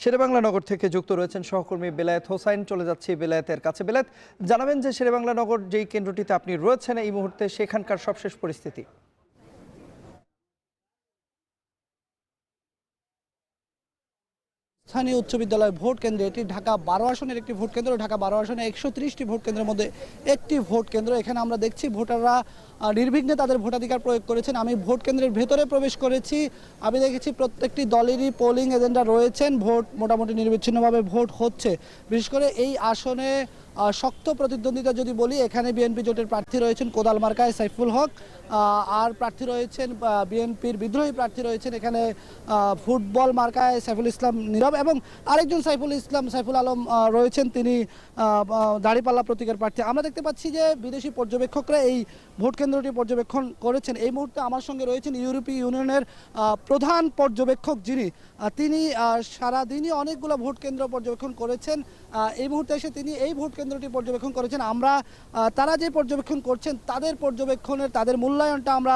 শেরেবাংলা নগর থেকে যুক্ত রয়েছেন সহকর্মী বেলায়েত হোসাইন। চলে যাচ্ছি বেলায়েতের কাছে। বেলায়েত, জানাবেন যে শেরেবাংলা নগর যেই কেন্দ্রটিতে আপনি রয়েছেন এই মুহূর্তে সেখানকার সবশেষ পরিস্থিতি। স্থানীয় উচ্চ বিদ্যালয় ভোট কেন্দ্র, এটি ঢাকা 12 আসনের একটি ভোট কেন্দ্র। ঢাকা 12 আসনে 130টি ভোট কেন্দ্রের মধ্যে একটি ভোট কেন্দ্র। এখানে আমরা দেখছি ভোটাররা নির্বিঘ্নে তাদের ভোটাধিকার প্রয়োগ করেছেন। আমি ভোট কেন্দ্রের ভেতরে প্রবেশ করেছি। আমি দেখেছি প্রত্যেকটি দলেরই পোলিং এজেন্টরা রয়েছেন। ভোট মোটামুটি নিরবিচ্ছিন্নভাবে ভোট হচ্ছে। বিশেষ করে এই আসনে শক্ত প্রতিদ্বন্দ্বিতা যদি বলি, এখানে বিএনপি জোটের প্রার্থী রয়েছেন কোদাল মার্কায় সাইফুল হক, আর প্রার্থী রয়েছেন বিএনপির বিদ্রোহী প্রার্থী রয়েছেন এখানে ফুটবল মার্কায় সাইফুল ইসলাম নীরব, এবং আরেকজন সাইফুল আলম রয়েছেন, তিনি দাঁড়িপাল্লা প্রতীকের প্রার্থী। আমরা দেখতে পাচ্ছি যে বিদেশি পর্যবেক্ষকরা এই ভোট কেন্দ্রটি পর্যবেক্ষণ করেছেন। এই মুহূর্তে আমার সঙ্গে রয়েছেন ইউরোপীয় ইউনিয়নের প্রধান পর্যবেক্ষক, তিনি সারাদিনই অনেকগুলো ভোট কেন্দ্র পর্যবেক্ষণ করেছেন। এই মুহূর্তে এসে তিনি এই ভোট কেন্দ্রটি পর্যবেক্ষণ করেছেন। আমরা তারা যে পর্যবেক্ষণ করছেন তাদের মূল্যায়নটা আমরা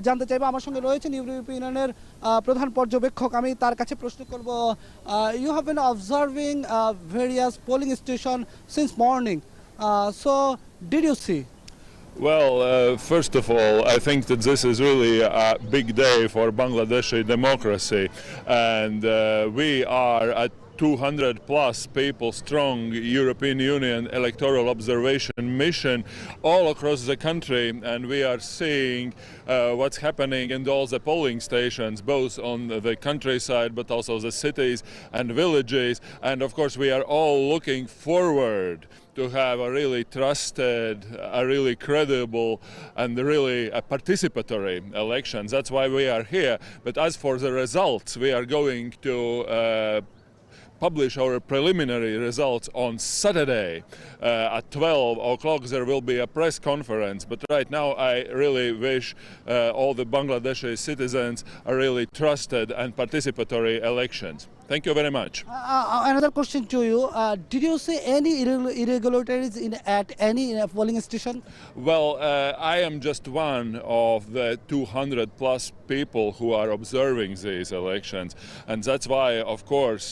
জানতে চাইবো। আমার সঙ্গে রয়েছেন ইউরোপীয় ইউনিয়নের প্রধান পর্যবেক্ষক। আমি তার কাছে প্রশ্ন করব, you have been observing various polling station since morning, so did you see? Well, first of all, I think that this is really a big day for Bangladeshi democracy, and we are at 200 plus people strong European Union electoral observation mission all across the country, and we are seeing what's happening in all the polling stations, both on the countryside but also the cities and villages. And of course we are all looking forward to have a really trusted, a really credible and really a participatory elections. That's why we are here. But as for the results, we are going to publish our preliminary results on Saturday at 12 o'clock. There will be a press conference, but right now I really wish all the Bangladeshi citizens a really trusted and participatory elections. Thank you very much. Another question to you. Did you see any irregularities at any polling station? Well, I am just one of the 200 plus people who are observing these elections, and that's why, of course,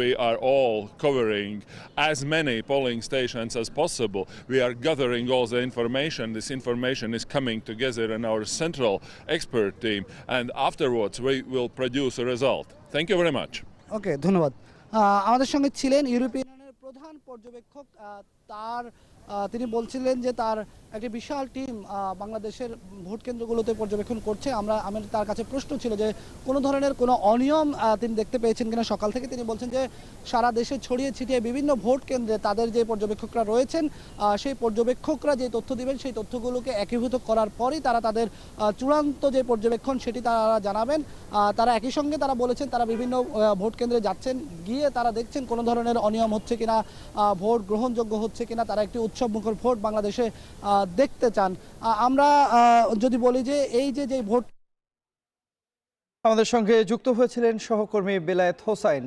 we are all covering as many polling stations as possible. We are gathering all the information. This information is coming together in our central expert team, and afterwards we will produce a result. Thank you very much. ওকে, ধন্যবাদ। আমাদের সঙ্গে ছিলেন ইউরোপীয় ইউনিয়নের প্রধান পর্যবেক্ষক। তিনি বলছিলেন যে তার একটি বিশাল টিম বাংলাদেশের ভোট কেন্দ্রগুলোতে পর্যবেক্ষণ করছে। আমার তার কাছে প্রশ্ন ছিল যে কোনো ধরনের কোনো অনিয়ম তিনি দেখতে পেয়েছেন কিনা সকাল থেকে। তিনি বলছেন যে সারা দেশে ছড়িয়ে ছিটিয়ে বিভিন্ন ভোট কেন্দ্রে তাদের যে পর্যবেক্ষকরা রয়েছেন, সেই পর্যবেক্ষকরা যে তথ্য দিবেন সেই তথ্যগুলোকে একীভূত করার পরই তারা তাদের চূড়ান্ত যে পর্যবেক্ষণ সেটি তারা জানাবেন। তারা একই সঙ্গে তারা বলেছেন তারা বিভিন্ন ভোট কেন্দ্রে যাচ্ছেন, গিয়ে তারা দেখছেন কোনো ধরনের অনিয়ম হচ্ছে কিনা, ভোট গ্রহণযোগ্য হচ্ছে কিনা। তারা একটি উৎসবমুখর ভোট বাংলাদেশে দেখতে চান। আমরা যদি বলি যে এই যে ভোট, আমাদের সঙ্গে যুক্ত হয়েছিলেন সহকর্মী বেলায়েত হোসাইন।